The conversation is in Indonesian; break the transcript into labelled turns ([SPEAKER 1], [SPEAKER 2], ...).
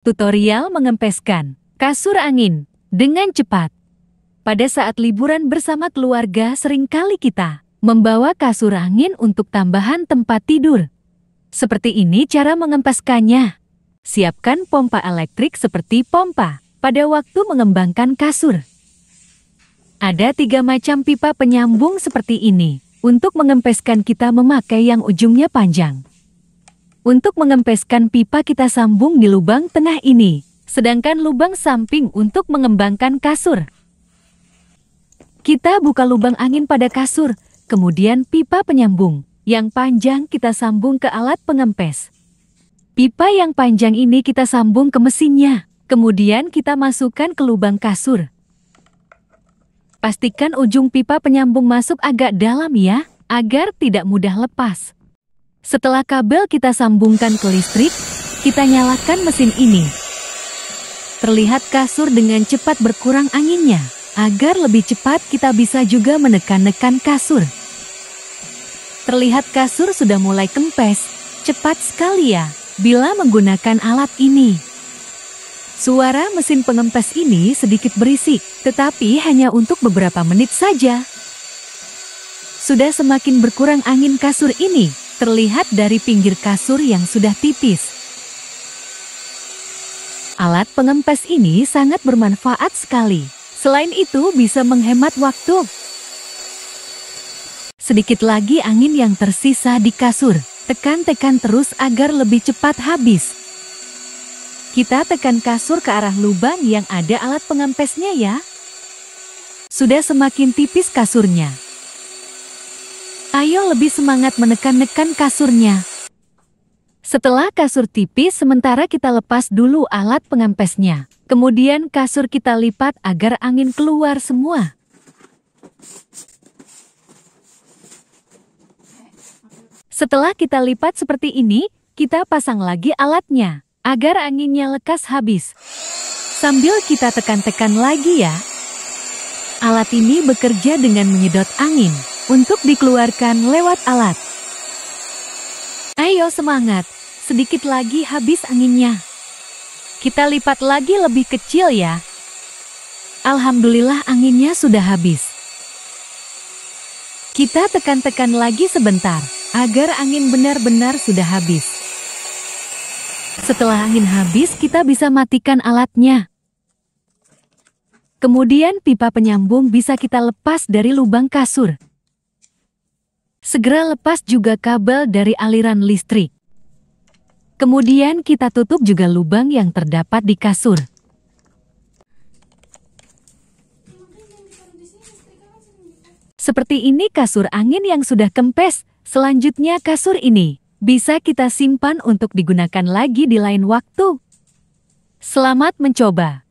[SPEAKER 1] Tutorial mengempeskan kasur angin dengan cepat. Pada saat liburan bersama keluarga, seringkali kita membawa kasur angin untuk tambahan tempat tidur. Seperti ini cara mengempeskannya. Siapkan pompa elektrik seperti pompa pada waktu mengembangkan kasur. Ada 3 macam pipa penyambung seperti ini. Untuk mengempeskan kita memakai yang ujungnya panjang. Untuk mengempeskan pipa kita sambung di lubang tengah ini, sedangkan lubang samping untuk mengembangkan kasur. Kita buka lubang angin pada kasur, kemudian pipa penyambung yang panjang kita sambung ke alat pengempes. Pipa yang panjang ini kita sambung ke mesinnya, kemudian kita masukkan ke lubang kasur. Pastikan ujung pipa penyambung masuk agak dalam ya, agar tidak mudah lepas. Setelah kabel kita sambungkan ke listrik, kita nyalakan mesin ini. Terlihat kasur dengan cepat berkurang anginnya. Agar lebih cepat kita bisa juga menekan-nekan kasur. Terlihat kasur sudah mulai kempes. Cepat sekali ya, bila menggunakan alat ini. Suara mesin pengempes ini sedikit berisik, tetapi hanya untuk beberapa menit saja. Sudah semakin berkurang angin kasur ini. Terlihat dari pinggir kasur yang sudah tipis. Alat pengempes ini sangat bermanfaat sekali. Selain itu bisa menghemat waktu. Sedikit lagi angin yang tersisa di kasur. Tekan-tekan terus agar lebih cepat habis. Kita tekan kasur ke arah lubang yang ada alat pengempesnya ya. Sudah semakin tipis kasurnya. Ayo lebih semangat menekan-nekan kasurnya. Setelah kasur tipis, sementara kita lepas dulu alat pengempesnya. Kemudian kasur kita lipat agar angin keluar semua. Setelah kita lipat seperti ini, kita pasang lagi alatnya, agar anginnya lekas habis. Sambil kita tekan-tekan lagi ya. Alat ini bekerja dengan menyedot angin. Untuk dikeluarkan lewat alat. Ayo semangat, sedikit lagi habis anginnya. Kita lipat lagi lebih kecil ya. Alhamdulillah anginnya sudah habis. Kita tekan-tekan lagi sebentar, agar angin benar-benar sudah habis. Setelah angin habis, kita bisa matikan alatnya. Kemudian pipa penyambung bisa kita lepas dari lubang kasur. Segera lepas juga kabel dari aliran listrik. Kemudian kita tutup juga lubang yang terdapat di kasur. Seperti ini kasur angin yang sudah kempes. Selanjutnya kasur ini bisa kita simpan untuk digunakan lagi di lain waktu. Selamat mencoba.